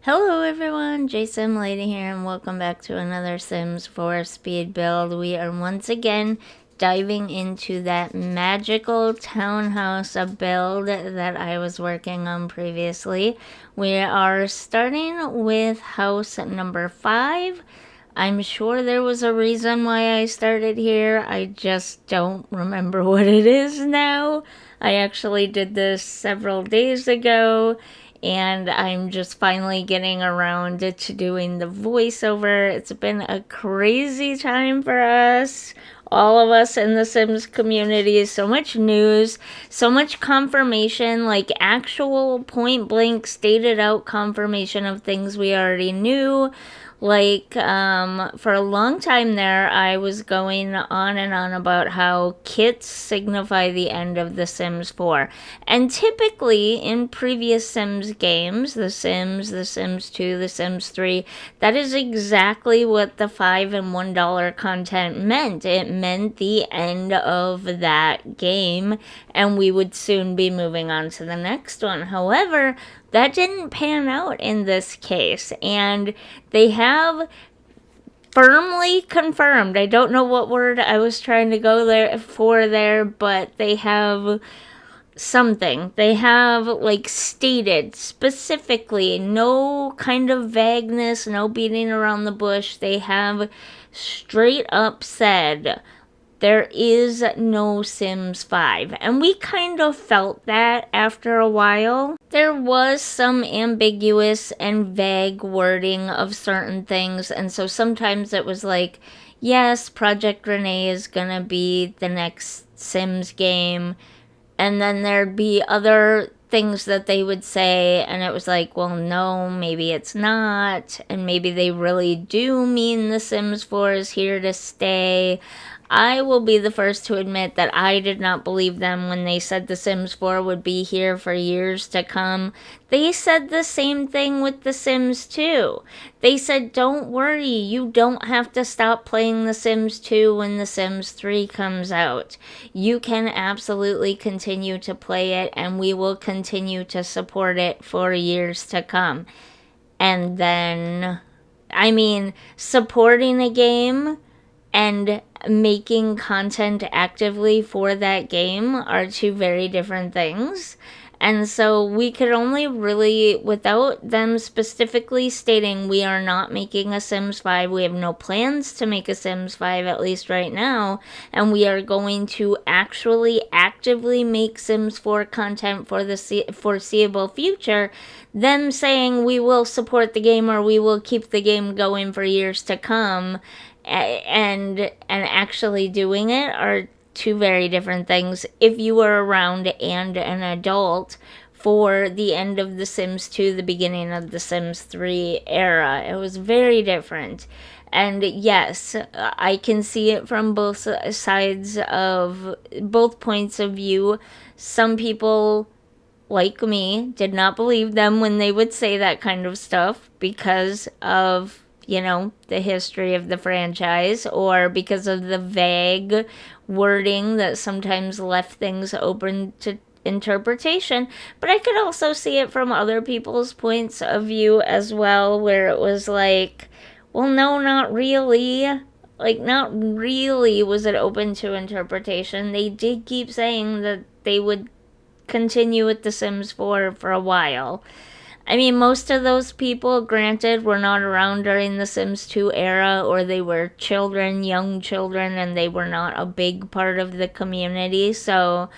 Hello everyone, Jason Lady here and welcome back to another Sims 4 speed build. We are once again diving into that magical townhouse build that I was working on previously. We are starting with house number 5. I'm sure there was a reason why I started here. I just don't remember what it is now. I actually did this several days ago, and I'm just finally getting around to doing the voiceover. It's been a crazy time for us. All of us in the Sims community, so much news, so much confirmation, like actual point blank stated out confirmation of things we already knew. Like, for a long time there, I was going on and on about how kits signify the end of The Sims 4. And typically, in previous Sims games, The Sims, The Sims 2, The Sims 3, that is exactly what the $5 and $1 content meant. It meant the end of that game, and we would soon be moving on to the next one. However, that didn't pan out in this case, and they have firmly confirmed. I don't know what word I was trying to go there, but they have something. They have like stated specifically, no kind of vagueness, no beating around the bush. They have straight up said there is no Sims 5. And we kind of felt that after a while. There was some ambiguous and vague wording of certain things, and so sometimes it was like, yes, Project Renee is gonna be the next Sims game, and then there'd be other things that they would say, and it was like, well, no, maybe it's not, and maybe they really do mean The Sims 4 is here to stay. I will be the first to admit that I did not believe them when they said The Sims 4 would be here for years to come. They said the same thing with The Sims 2. They said, don't worry, you don't have to stop playing The Sims 2 when The Sims 3 comes out. You can absolutely continue to play it, and we will continue to support it for years to come. And then, supporting a game and making content actively for that game are two very different things. And so we could only really, without them specifically stating we are not making a Sims 5, we have no plans to make a Sims 5, at least right now, and we are going to actually actively make Sims 4 content for the foreseeable future, them saying we will support the game or we will keep the game going for years to come, and actually doing it are two very different things. If you were around and an adult for the end of The Sims 2, the beginning of The Sims 3 era, it was very different. And yes, I can see it from both sides of both points of view. Some people, like me, did not believe them when they would say that kind of stuff because of, the history of the franchise, or because of the vague wording that sometimes left things open to interpretation. But I could also see it from other people's points of view as well, where it was like, well, no, not really. Like, not really was it open to interpretation. They did keep saying that they would continue with The Sims 4 for a while. Most of those people, granted, were not around during the Sims 2 era, or they were children, young children, and they were not a big part of the community. So,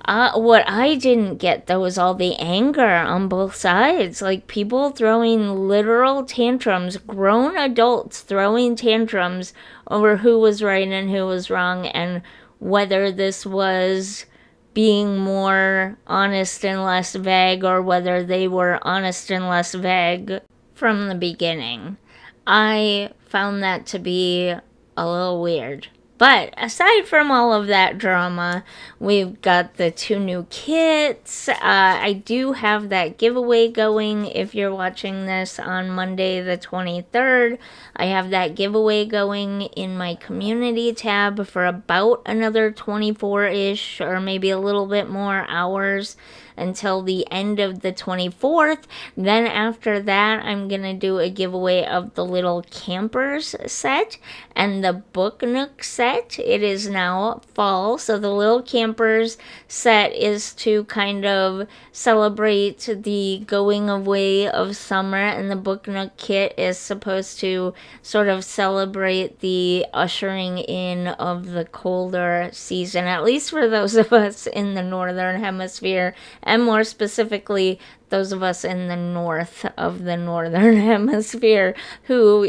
what I didn't get, though, was all the anger on both sides. Like, people throwing literal tantrums, grown adults throwing tantrums over who was right and who was wrong, and whether this was being more honest and less vague, or whether they were honest and less vague from the beginning. I found that to be a little weird. But aside from all of that drama, we've got the 2 new kits. I do have that giveaway going. If you're watching this on Monday the 23rd, I have that giveaway going in my community tab for about another 24-ish or maybe a little bit more hours until the end of the 24th. Then after that, I'm going to do a giveaway of the Little Campers set and the Book Nook set. It is now fall, so the Little Campers set is to kind of celebrate the going away of summer, and the Book Nook kit is supposed to sort of celebrate the ushering in of the colder season, at least for those of us in the northern hemisphere, and more specifically those of us in the north of the northern hemisphere who,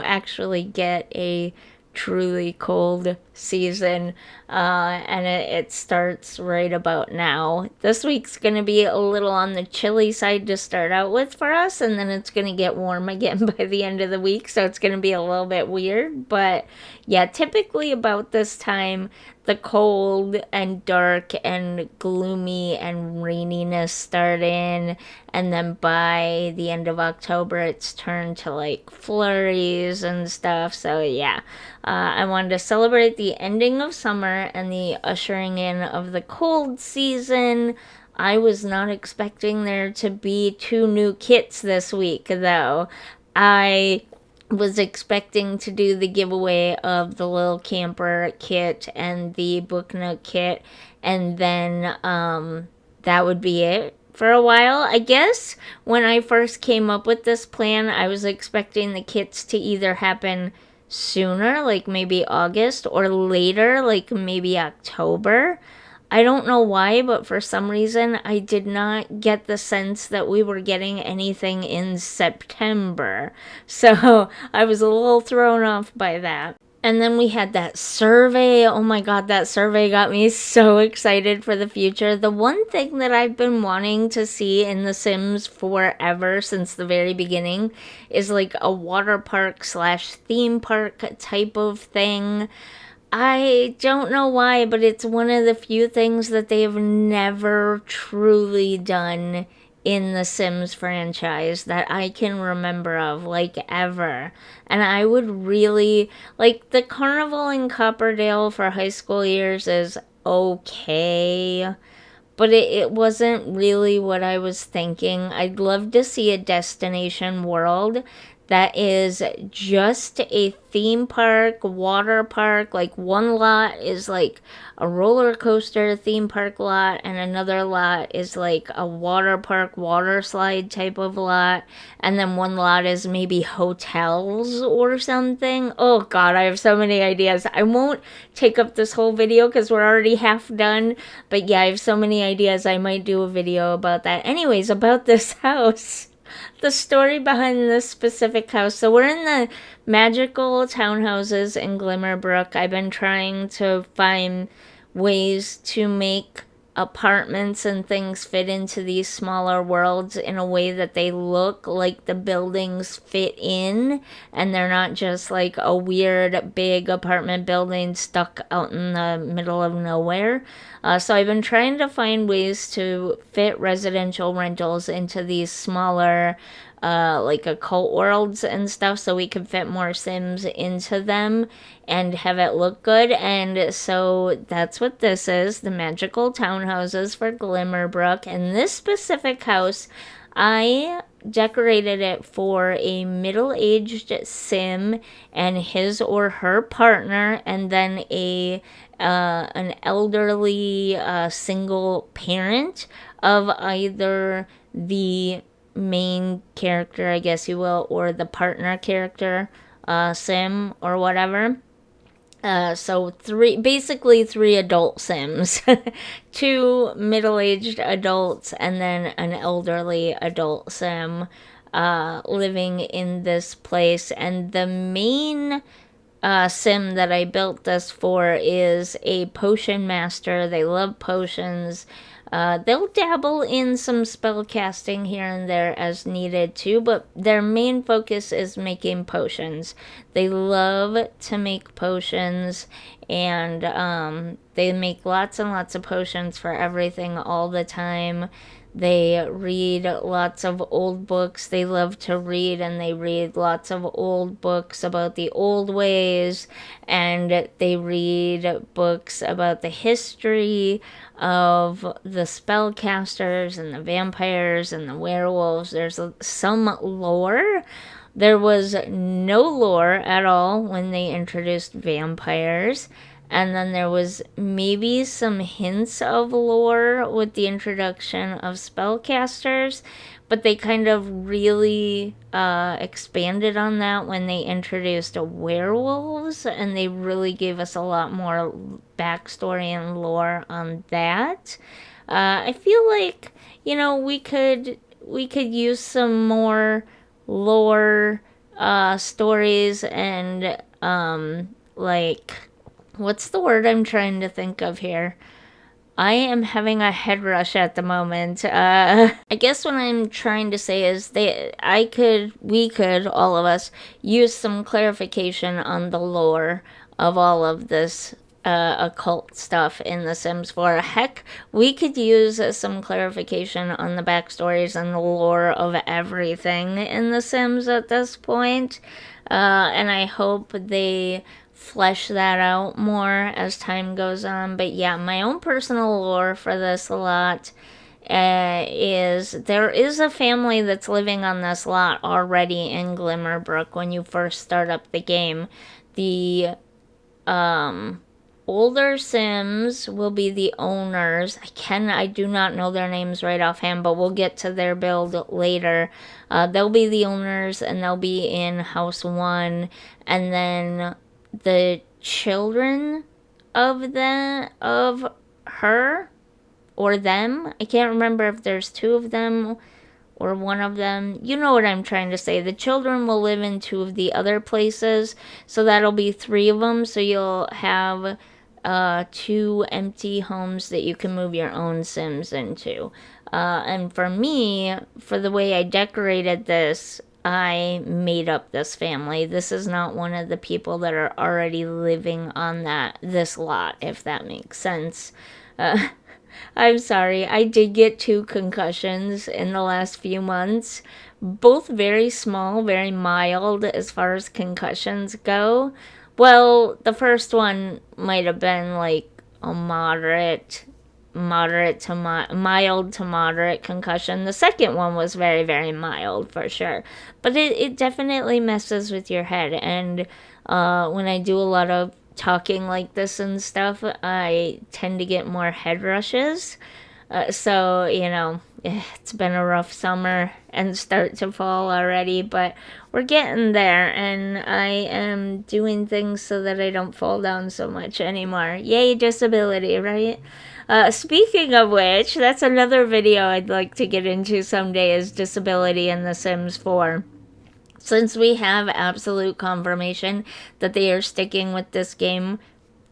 actually get a truly cold season, and it starts right about now. This week's gonna be a little on the chilly side to start out with for us, and then it's gonna get warm again by the end of the week, so it's gonna be a little bit weird. But yeah, typically about this time the cold and dark and gloomy and raininess start in, and then by the end of October it's turned to like flurries and stuff. So yeah, I wanted to celebrate the ending of summer and the ushering in of the cold season. I was not expecting there to be 2 new kits this week, though. I was expecting to do the giveaway of the Little Camper kit and the Book Nook kit, and then that would be it for a while. I guess when I first came up with this plan, I was expecting the kits to either happen sooner, like maybe August, or later, like maybe October. I don't know why, but for some reason I did not get the sense that we were getting anything in September. So I was a little thrown off by that. And then we had that survey. Oh my god, that survey got me so excited for the future. The one thing that I've been wanting to see in The Sims forever, since the very beginning, is like a water park / theme park type of thing. I don't know why, but it's one of the few things that they have never truly done in the Sims franchise that I can remember of, like, ever. And I would really, like, the carnival in Copperdale for high school years is okay, but it wasn't really what I was thinking. I'd love to see a destination world that is just a theme park, water park. Like, one lot is like a roller coaster theme park lot, and another lot is like a water park, water slide type of lot, and then one lot is maybe hotels or something. Oh god, I have so many ideas. I won't take up this whole video because we're already half done, but yeah, I have so many ideas. I might do a video about that. Anyways, about this house. The story behind this specific house. So we're in the magical townhouses in Glimmerbrook. I've been trying to find ways to make apartments and things fit into these smaller worlds in a way that they look like the buildings fit in, and they're not just like a weird big apartment building stuck out in the middle of nowhere. So I've been trying to find ways to fit residential rentals into these smaller like occult worlds and stuff, so we can fit more Sims into them and have it look good. And so that's what this is, the magical townhouses for Glimmerbrook. And this specific house, I decorated it for a middle-aged Sim and his or her partner, and then an elderly single parent of either the main character, I guess you will, or the partner character, Sim or whatever. So basically three adult Sims, 2 middle-aged adults, and then an elderly adult Sim, living in this place. And the main Sim that I built this for is a potion master. They love potions. They'll dabble in some spell casting here and there as needed too, but their main focus is making potions. They love to make potions, and they make lots and lots of potions for everything all the time. They read lots of old books. They love to read, and they read lots of old books about the old ways, and they read books about the history of the spellcasters and the vampires and the werewolves. There's some lore. There was no lore at all when they introduced vampires. And then there was maybe some hints of lore with the introduction of spellcasters, but they kind of really expanded on that when they introduced werewolves, and they really gave us a lot more backstory and lore on that. I feel like, we could use some more lore stories and like, what's the word I'm trying to think of here? I am having a head rush at the moment. I guess what I'm trying to say is we could, all of us, use some clarification on the lore of all of this occult stuff in The Sims 4. Heck, we could use some clarification on the backstories and the lore of everything in The Sims at this point. And I hope they flesh that out more as time goes on. But yeah, my own personal lore for this lot is there is a family that's living on this lot already in Glimmerbrook when you first start up the game. The older Sims will be the owners. I do not know their names right offhand, but we'll get to their build later. They'll be the owners, and they'll be in House 1, and then the children of her or them. I can't remember if there's two of them or one of them. You know what I'm trying to say. The children will live in two of the other places, so that'll be three of them. So you'll have two empty homes that you can move your own Sims into. And for me, for the way I decorated this, I made up this family. This is not one of the people that are already living on this lot, if that makes sense. I'm sorry, I did get 2 concussions in the last few months. Both very small, very mild as far as concussions go. Well, the first one might have been like a mild to moderate concussion. The second one was very, very mild for sure. But it definitely messes with your head. And when I do a lot of talking like this and stuff, I tend to get more head rushes. So, it's been a rough summer and start to fall already, but we're getting there, and I am doing things so that I don't fall down so much anymore. Yay, disability, right? Speaking of which, that's another video I'd like to get into someday, is disability in The Sims 4. Since we have absolute confirmation that they are sticking with this game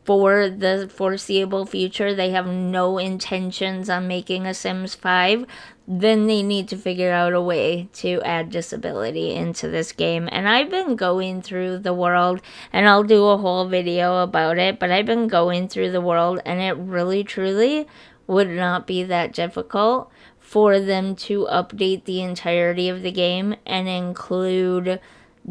for the foreseeable future, they have no intentions on making a Sims 5, then they need to figure out a way to add disability into this game. And I've been going through the world, and I'll do a whole video about it, but I've been going through the world, and it really, truly would not be that difficult for them to update the entirety of the game and include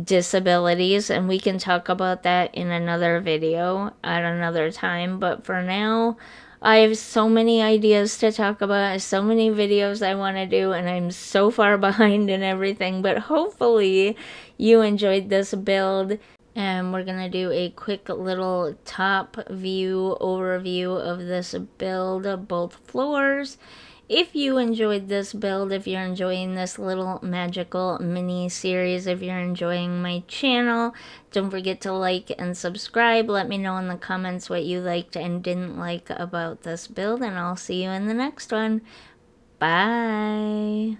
disabilities, and we can talk about that in another video at another time. But for now, I have so many ideas to talk about, so many videos I want to do, and I'm so far behind in everything. But hopefully you enjoyed this build, and we're gonna do a quick little top view overview of this build of both floors. If you enjoyed this build, if you're enjoying this little magical mini series, if you're enjoying my channel, don't forget to like and subscribe. Let me know in the comments what you liked and didn't like about this build, and I'll see you in the next one. Bye.